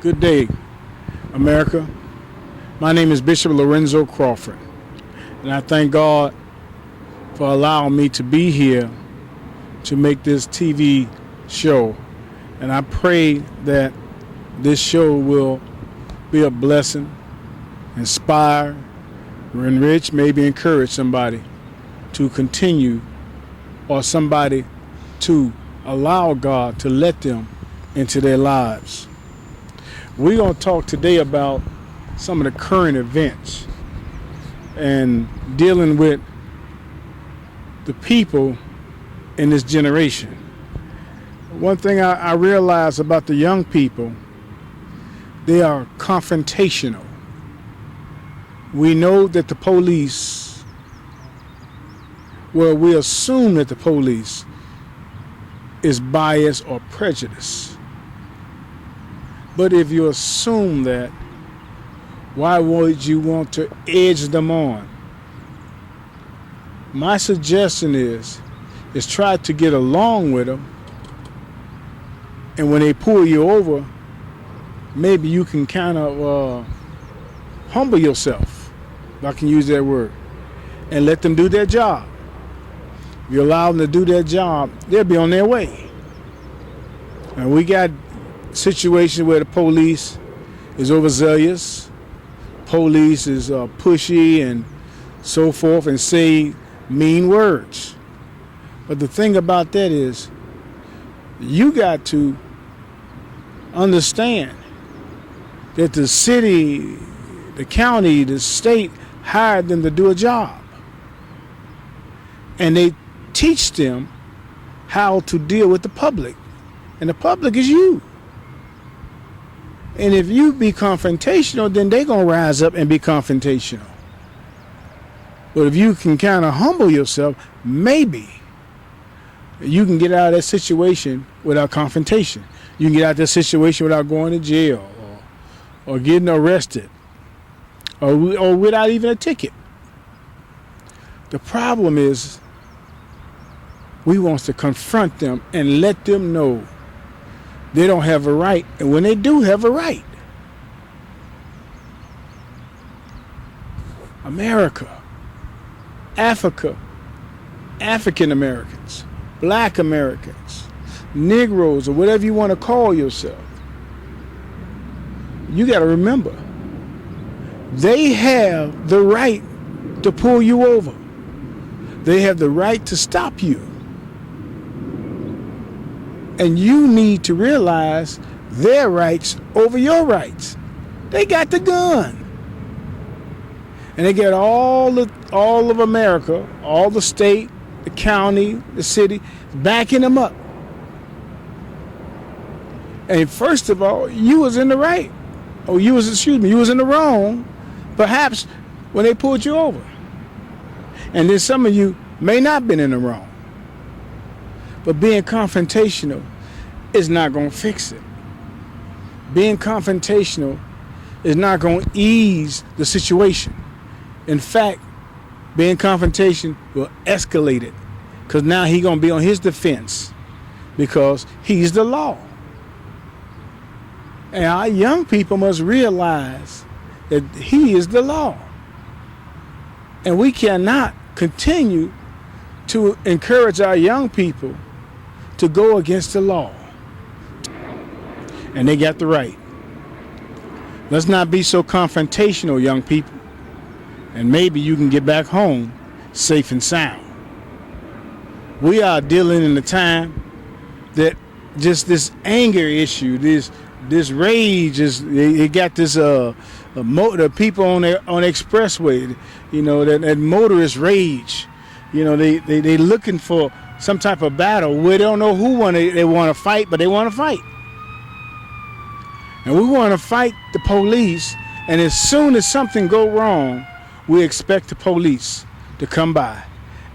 Good day, America. My name is Bishop Lorenzo Crawford, and I thank God for allowing me to be here to make this TV show. And I pray that this show will be a blessing, inspire, enrich, maybe encourage somebody to continue, or somebody to allow God to let them into their lives. We're going to talk today about some of the current events and dealing with the people in this generation. One thing I realize about the young people, they are confrontational. We know that the police, well, we assume that the police is biased or prejudiced. But if you assume that, why would you want to edge them on? My suggestion is try to get along with them, and when they pull you over, maybe you can kind of humble yourself, if I can use that word, and let them do their job. If you allow them to do their job, they'll be on their way. And we got situations where the police is overzealous, police is pushy and so forth, and say mean words. But the thing about that is, you got to understand that the city, the county, the state hired them to do a job. And they teach them how to deal with the public. And the public is you. And if you be confrontational, then they're going to rise up and be confrontational. But if you can kind of humble yourself, maybe you can get out of that situation without confrontation. You can get out of that situation without going to jail or getting arrested or without even a ticket. The problem is we want to confront them and let them know they don't have a right, and when they do have a right. America, Africa, African Americans, Black Americans, Negroes, or whatever you want to call yourself, you got to remember, they have the right to pull you over. They have the right to stop you. And you need to realize their rights over your rights. They got the gun. And they got all of America, all the state, the county, the city, backing them up. And first of all, you was in the right. You was in the wrong, perhaps, when they pulled you over. And then some of you may not have been in the wrong. But being confrontational is not going to fix it. Being confrontational is not going to ease the situation. In fact, being confrontation will escalate it, because now he's going to be on his defense because he's the law. And our young people must realize that he is the law. And we cannot continue to encourage our young people to go against the law. And they got the right. Let's not be so confrontational, young people. And maybe you can get back home safe and sound. We are dealing in a time that just this anger issue, this rage is, they got this the people on the expressway, that motorist rage. They looking for some type of battle where they don't know who they want to fight, but they want to fight. And we want to fight the police, and as soon as something go wrong, we expect the police to come by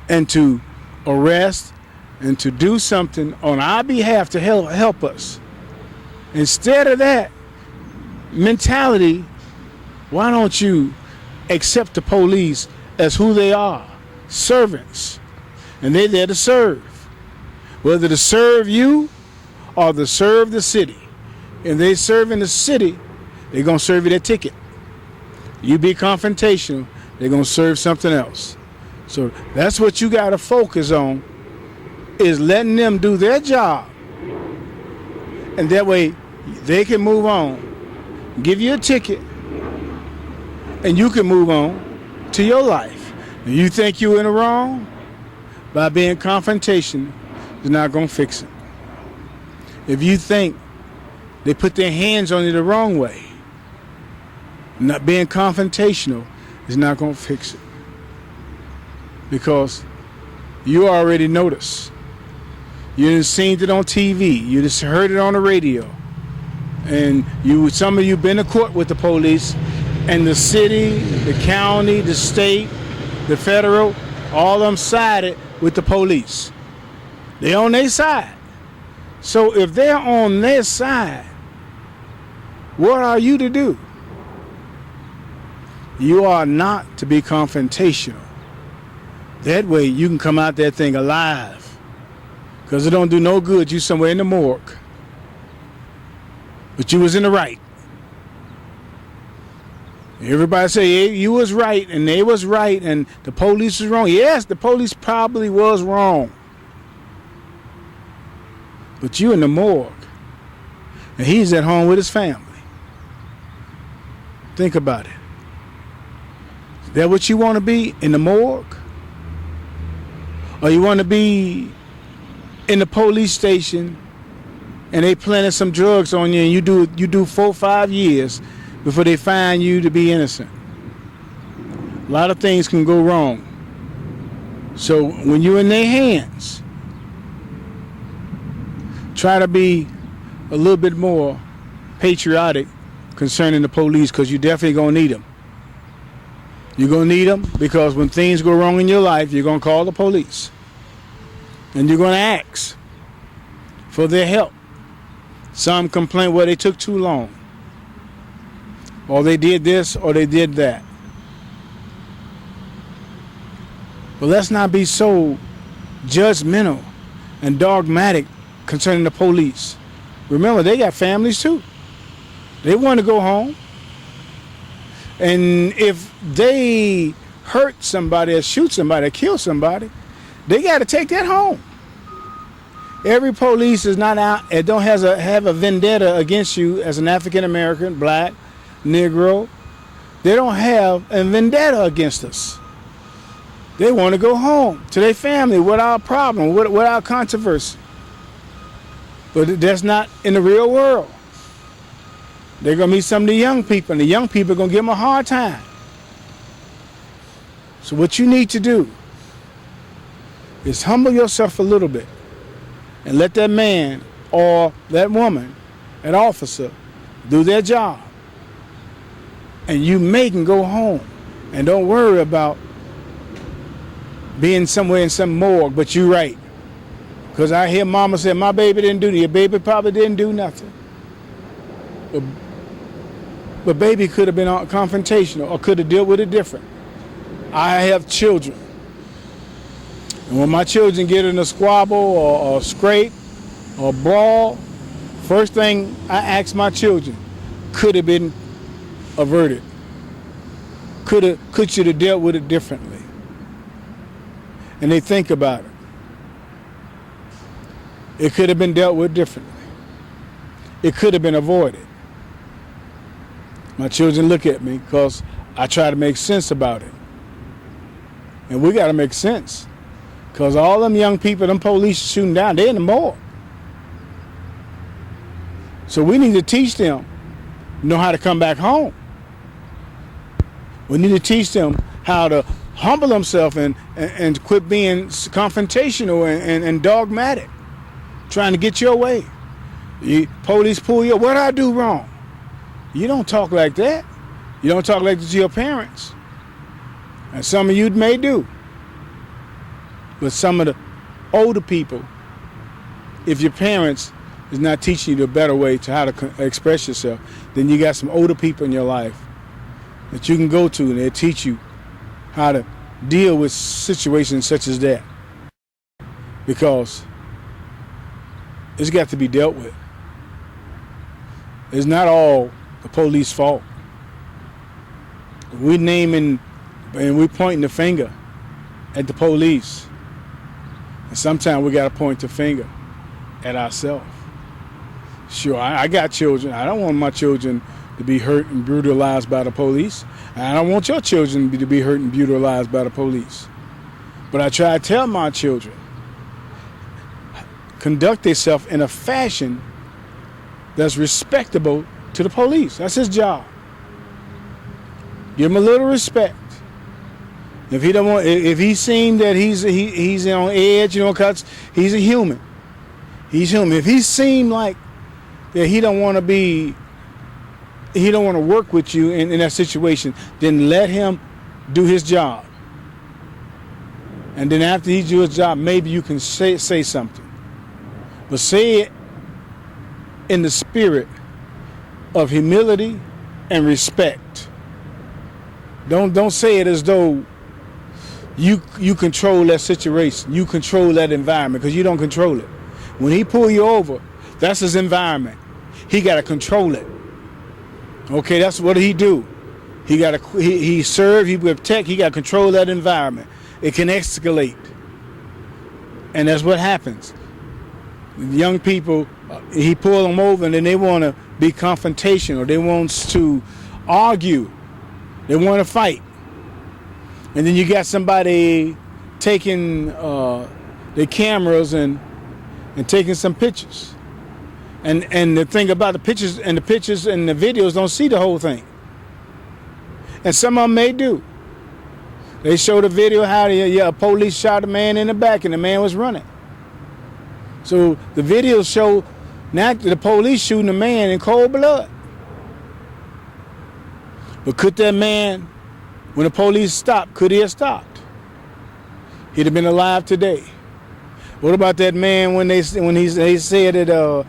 and to arrest and to do something on our behalf to help us. Instead of that mentality, why don't you accept the police as who they are, servants, and they're there to serve, whether to serve you or to serve the city. If they serve in the city, they're going to serve you that ticket. You be confrontational, they're going to serve something else. So that's what you got to focus on, is letting them do their job. And that way they can move on, give you a ticket, and you can move on to your life. And you think you're in the wrong? By being confrontational, you're not going to fix it. If you think they put their hands on you the wrong way, not being confrontational is not going to fix it. Because you already noticed. You done seen it on TV. You just heard it on the radio. And some of you been to court with the police, and the city, the county, the state, the federal, all of them sided with the police. They on their side. So if they're on their side, what are you to do? You are not to be confrontational. That way you can come out that thing alive. Because it don't do no good you somewhere in the morgue. But you was in the right. Everybody say, hey, you was right and they was right and the police was wrong. Yes, the police probably was wrong. But you in the morgue. And he's at home with his family. Think about it. Is that what you want to be, in the morgue? Or you want to be in the police station and they planted some drugs on you and you do 4 or 5 years before they find you to be innocent? A lot of things can go wrong. So when you're in their hands, try to be a little bit more patriotic concerning the police, because you definitely going to need them. You're going to need them because when things go wrong in your life, you're going to call the police. And you're going to ask for their help. Some complain, well, they took too long. Or they did this or they did that. But let's not be so judgmental and dogmatic concerning the police. Remember, they got families too. They want to go home. And if they hurt somebody or shoot somebody or kill somebody, they got to take that home. Every police is not out and don't have a vendetta against you as an African American, black, Negro. They don't have a vendetta against us. They want to go home to their family without problem, without controversy. But that's not in the real world. They're going to meet some of the young people, and the young people are going to give them a hard time. So what you need to do is humble yourself a little bit and let that man or that woman, that officer, do their job. And you can go home. And don't worry about being somewhere in some morgue, but you're right. Because I hear mama say, my baby didn't do that. Your baby probably didn't do nothing. But baby could have been confrontational or could have dealt with it different. I have children. And when my children get in a squabble or scrape or brawl, first thing I ask my children, could have been averted? Could you have dealt with it differently? And they think about it. It could have been dealt with differently. It could have been avoided. My children look at me because I try to make sense about it. And we got to make sense. Because all them young people, them police shooting down, they're in the morgue. So we need to teach them, know how to come back home. We need to teach them how to humble themselves and quit being confrontational and dogmatic, trying to get your way. Police pull you, what did I do wrong? You don't talk like that. You don't talk like that to your parents. And some of you may do. But some of the older people, if your parents is not teaching you the better way to how to express yourself, then you got some older people in your life that you can go to and they'll teach you how to deal with situations such as that. Because it's got to be dealt with. It's not all the police fault. We naming and we pointing the finger at the police. And sometimes we got to point the finger at ourselves. Sure, I got children. I don't want my children to be hurt and brutalized by the police. And I don't want your children to be hurt and brutalized by the police. But I try to tell my children, conduct themselves in a fashion that's respectable to the police. That's his job. Give him a little respect. If he don't want, if he seems that he's on edge, you know, cause he's a human. He's human. If he seems like that he don't want to work with you in that situation, then let him do his job. And then after he do his job, maybe you can say something. But say it in the spirit of humility and respect. Don't say it as though you control that situation, you control that environment, because you don't control it. When he pull you over, that's his environment. He got to control it. Okay, that's what he do. He serve, he protect, he got to control that environment. It can escalate. And that's what happens. Young people, he pull them over and then they want to be confrontational. They want to argue. They want to fight. And then you got somebody taking their cameras and taking some pictures. And the thing about the pictures and the videos don't see the whole thing. And some of them may do. They show the video how a police shot a man in the back and the man was running. So the videos show not the police shooting a man in cold blood. But could that man, when the police stopped, could he have stopped? He'd have been alive today. What about that man when they said that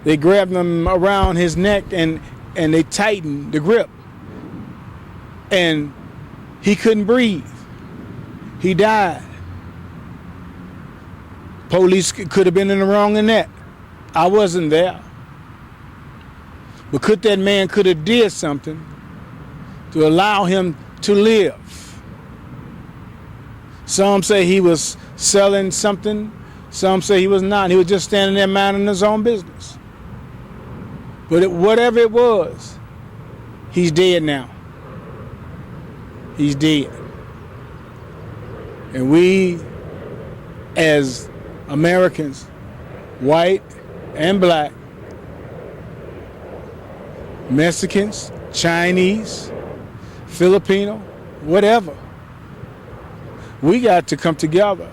they grabbed him around his neck and they tightened the grip and he couldn't breathe? He died. Police could have been in the wrong in that. I wasn't there. But could that man could have did something to allow him to live? Some say he was selling something. Some say he was not. He was just standing there minding his own business. But whatever it was, he's dead now. He's dead. And we, as Americans, white and black, Mexicans, Chinese, Filipino, whatever, we got to come together.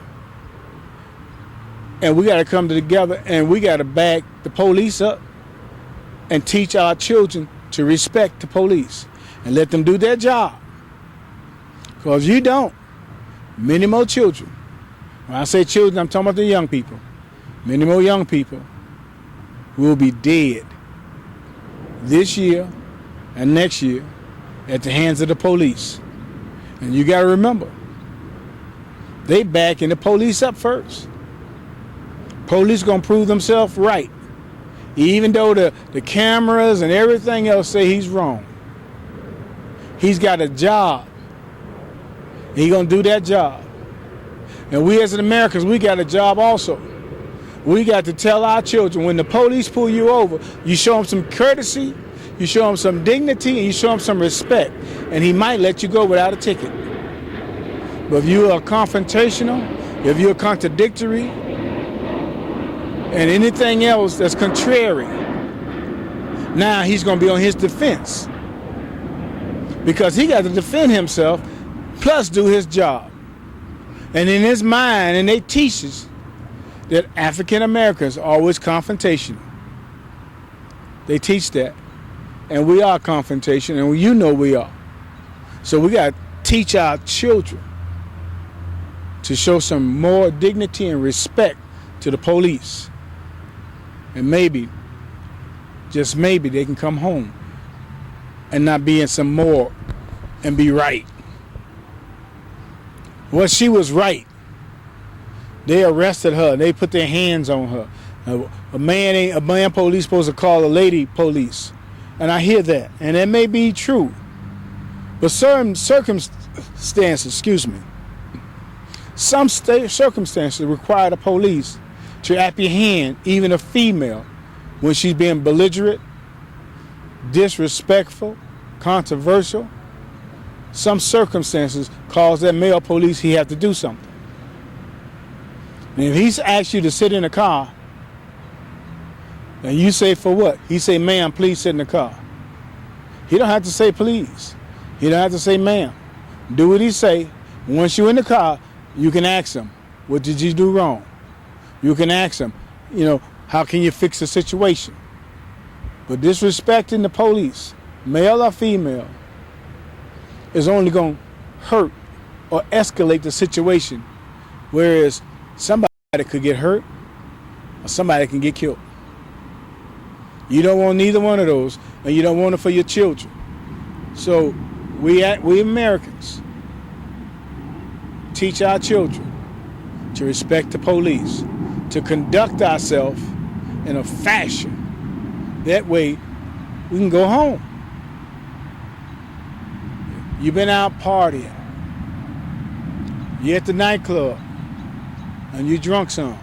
And we got to come together and we got to back the police up and teach our children to respect the police and let them do their job. Because you don't, many more children, when I say children, I'm talking about the young people, many more young people will be dead this year and next year at the hands of the police. And you got to remember, they backing the police up first. Police gonna prove themselves right, even though the cameras and everything else say he's wrong. He's got a job. He's gonna do that job. And we as Americans, we got a job also. We got to tell our children, when the police pull you over, you show them some courtesy, you show them some dignity, and you show them some respect. And he might let you go without a ticket. But if you are confrontational, if you're contradictory, and anything else that's contrary, now he's going to be on his defense. Because he got to defend himself, plus do his job. And in his mind, and they teach us that African Americans are always confrontational. They teach that. And we are confrontational, and you know we are. So we got to teach our children to show some more dignity and respect to the police. And maybe, just maybe, they can come home and not be in some morgue and be right. Well, she was right. They arrested her. They put their hands on her. A man police supposed to call a lady police. And I hear that, and it may be true. But certain circumstances, some circumstances require the police to apprehend even a female when she's being belligerent, disrespectful, controversial. Some circumstances cause that male police he have to do something. And if he's asked you to sit in a car, and you say for what? He say, ma'am, please sit in the car. He don't have to say please. He don't have to say ma'am. Do what he say. Once you're in the car, you can ask him, what did you do wrong? You can ask him, how can you fix the situation? But disrespecting the police, male or female, is only going to hurt or escalate the situation, whereas somebody could get hurt or somebody can get killed. You don't want neither one of those, and you don't want it for your children. So we Americans teach our children to respect the police, to conduct ourselves in a fashion. That way we can go home. You've been out partying. You're at the nightclub and you drunk some.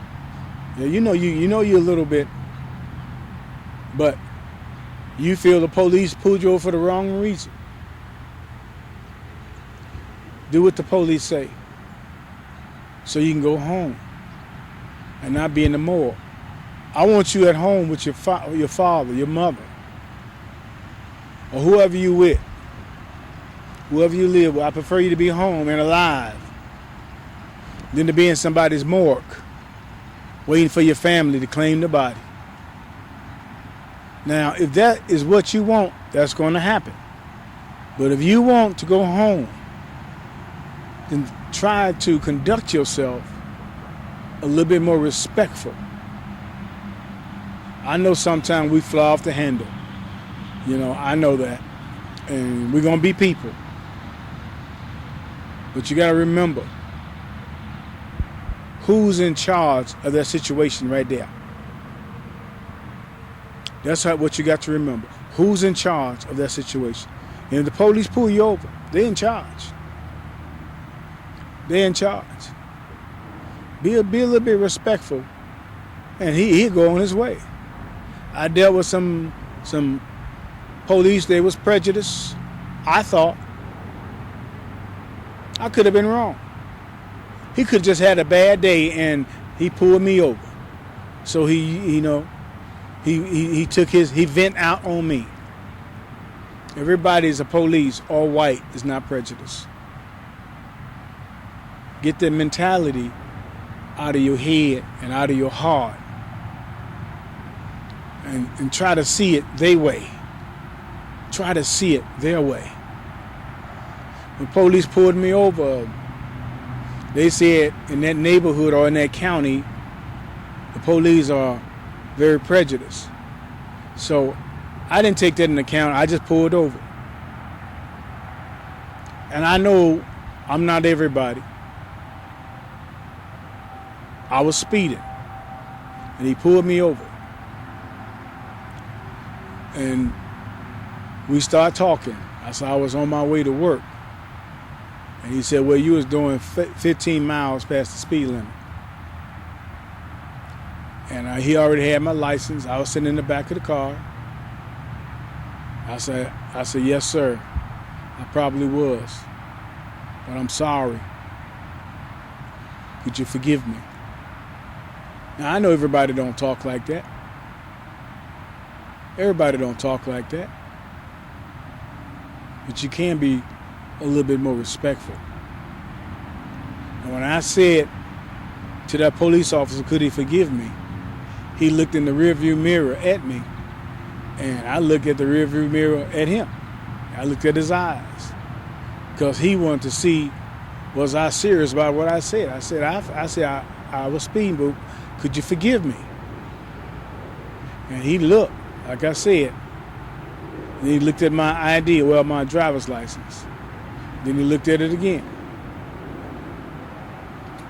Yeah, you know you a little bit, but you feel the police pulled you over for the wrong reason. Do what the police say so you can go home and not be in the morgue. I want you at home with your father, your mother, or whoever you with, whoever you live with. I prefer you to be home and alive than to be in somebody's morgue waiting for your family to claim the body. Now, if that is what you want, that's going to happen. But if you want to go home, then try to conduct yourself a little bit more respectful. I know sometimes we fly off the handle. I know that. And we're going to be people. But you got to remember who's in charge of that situation right there. That's what you got to remember. Who's in charge of that situation? And if the police pull you over, they're in charge. They're in charge. Be a little bit respectful, and he'll go on his way. I dealt with some police. They was prejudiced. I thought I could have been wrong. He could have just had a bad day, and he pulled me over. So he took he vent out on me. Everybody's a police. All white is not prejudice. Get that mentality out of your head and out of your heart, and try to see it their way. Try to see it their way. When police pulled me over, they said in that neighborhood or in that county, the police are very prejudiced. So I didn't take that into account. I just pulled over. And I know I'm not everybody. I was speeding, and he pulled me over. And we started talking. I said I was on my way to work. And he said, well, you was doing 15 miles past the speed limit. And he already had my license. I was sitting in the back of the car. I said, yes, sir. I probably was. But I'm sorry. Could you forgive me? Now, I know everybody don't talk like that. Everybody don't talk like that. But you can be a little bit more respectful. And when I said to that police officer, could he forgive me? He looked in the rearview mirror at me, and I looked at the rearview mirror at him. I looked at his eyes, because he wanted to see, was I serious about what I said? I said I was speeding, but could you forgive me? And he looked, like I said, and he looked at my ID, my driver's license. Then he looked at it again,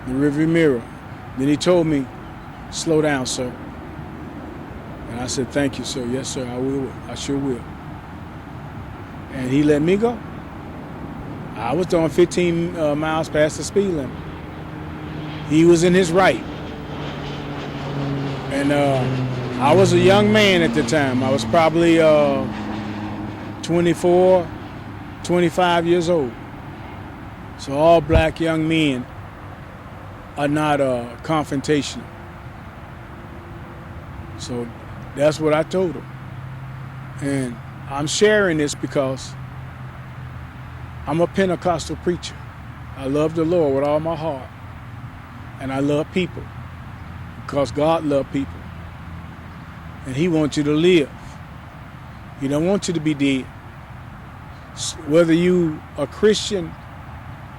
the rearview mirror. Then he told me, slow down, sir. And I said, thank you, sir. Yes, sir, I will. I sure will. and he let me go. I was doing 15 miles past the speed limit. He was in his right. And I was a young man at the time. I was probably 24, 25 years old. So all black young men are not confrontational. So that's what I told him. And I'm sharing this because I'm a Pentecostal preacher. I love the Lord with all my heart. And I love people because God loves people. And he wants you to live. He don't want you to be dead. Whether you a Christian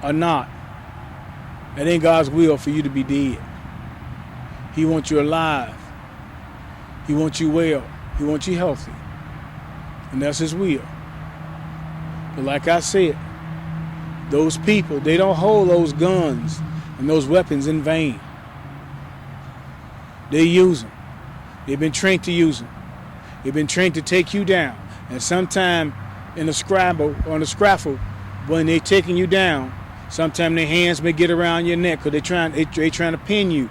or not, it ain't God's will for you to be dead. He wants you alive. He wants you well. He wants you healthy. And that's his will. But like I said, those people, they don't hold those guns and those weapons in vain. They use them. They've been trained to use them. They've been trained to take you down. And sometime in a scramble or in a scraffle, when they're taking you down, sometimes their hands may get around your neck because they're trying to pin you.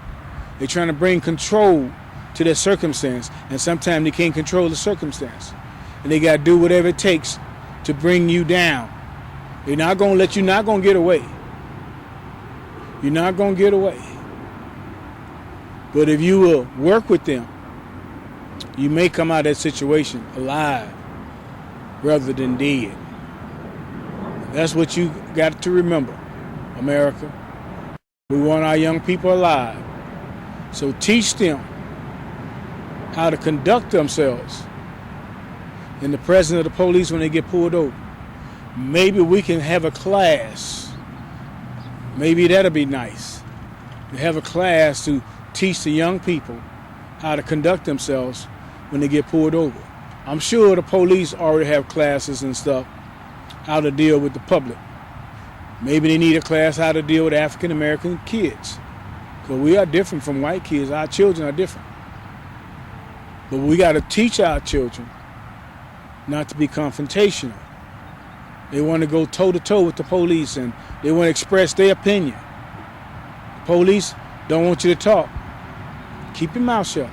They're trying to bring control to their circumstance. And sometimes they can't control the circumstance. And they got to do whatever it takes to bring you down. They're not going to let you, not going to get away. You're not going to get away. But if you will work with them, you may come out of that situation alive rather than dead. That's what you got to remember, America. We want our young people alive. So teach them how to conduct themselves in the presence of the police when they get pulled over. Maybe we can have a class. Maybe that'll be nice. To have a class to teach the young people how to conduct themselves when they get pulled over. I'm sure the police already have classes and stuff how to deal with the public. Maybe they need a class how to deal with African American kids. Because we are different from white kids. Our children are different. But we got to teach our children not to be confrontational. They want to go toe-to-toe with the police and they want to express their opinion. The police don't want you to talk. Keep your mouth shut.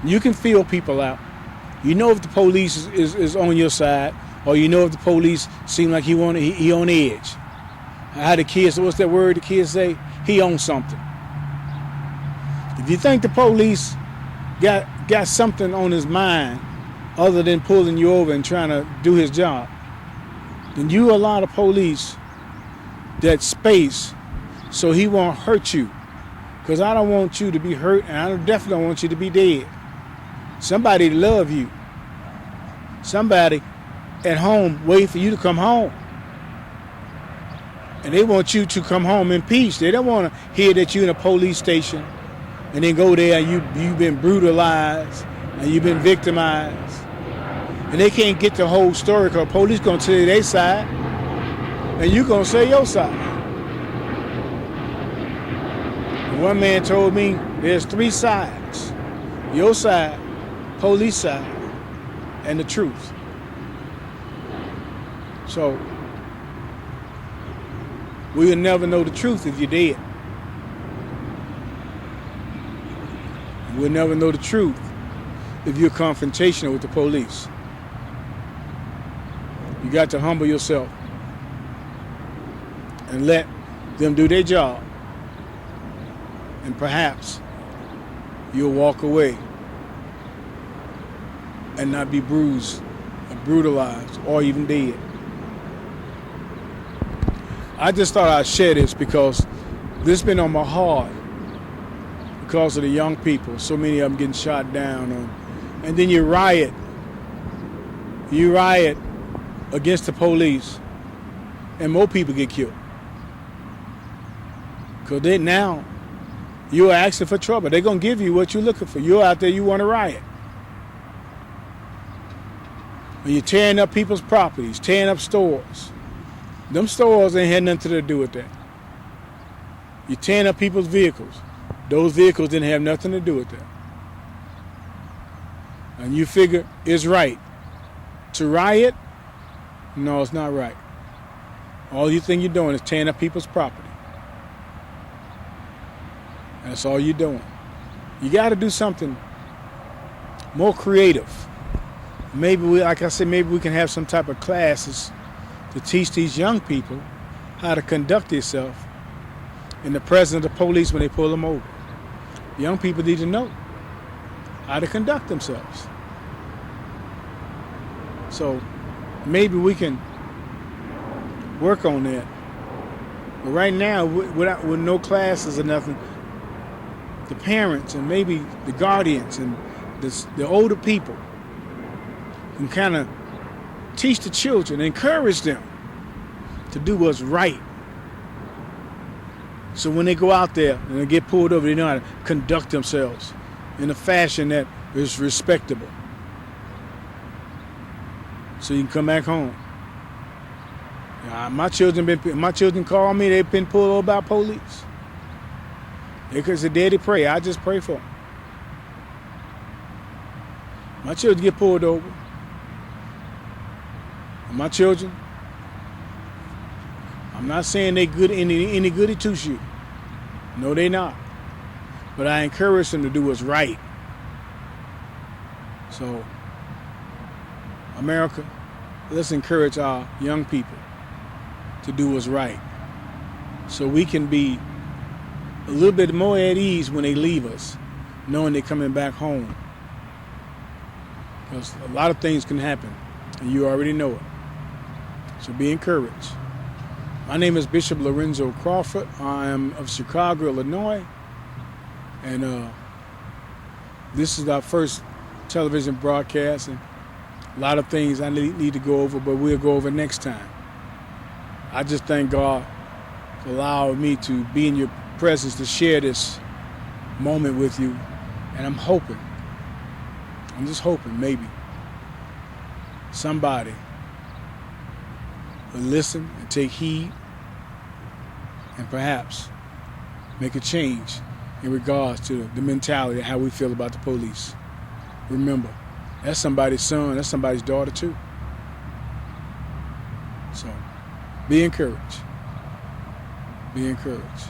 You can feel people out. You know if the police is on your side, or you know if the police seem like he on edge. How the kids, what's that word the kids say? He owns something. If you think the police got something on his mind other than pulling you over and trying to do his job, then you allow the police that space so he won't hurt you. Because I don't want you to be hurt, and I definitely don't want you to be dead. Somebody love you. Somebody at home waiting for you to come home. And they want you to come home in peace. They don't want to hear that you're in a police station and then go there and you've been brutalized and you've been victimized. And they can't get the whole story because the police going to tell you their side and you're going to say your side. And one man told me there's 3 sides. Your side, police side, and the truth. So we'll never know the truth if you're dead. We'll never know the truth if you're confrontational with the police. You got to humble yourself and let them do their job. And perhaps you'll walk away and not be bruised or brutalized or even dead. I just thought I'd share this because this has been on my heart because of the young people. So many of them getting shot down. And then you riot. You riot against the police and more people get killed. Because now you're asking for trouble. They're going to give you what you're looking for. You're out there, you want to riot. And you're tearing up people's properties, tearing up stores. Them stores ain't had nothing to do with that. You're tearing up people's vehicles. Those vehicles didn't have nothing to do with that. And you figure it's right to riot, No, it's not right. All you think you're doing is tearing up people's property. And that's all you're doing. You got to do something more creative. Maybe like I said, maybe we can have some type of classes to teach these young people how to conduct themselves in the presence of the police when they pull them over. Young people need to know how to conduct themselves. So maybe we can work on that. But right now, with no classes or nothing, the parents and maybe the guardians and the older people can kind of teach the children, encourage them to do what's right. So when they go out there and they get pulled over, they know how to conduct themselves in a fashion that is respectable. So you can come back home. My children call me, they've been pulled over by police. Because the day they pray, I just pray for them. My children get pulled over. And my children, I'm not saying they good any goody two shoes. No, they not. But I encourage them to do what's right. So, America, let's encourage our young people to do what's right, so we can be a little bit more at ease when they leave us, knowing they're coming back home. Because a lot of things can happen, and you already know it. So be encouraged. My name is Bishop Lorenzo Crawford. I am of Chicago, Illinois. And this is our first television broadcast. And a lot of things I need to go over, but we'll go over next time. I just thank God for allowing me to be in your presence to share this moment with you. And I'm just hoping maybe somebody will listen and take heed and perhaps make a change in regards to the mentality of how we feel about the police. Remember, that's somebody's son, that's somebody's daughter too. So be encouraged. Be encouraged.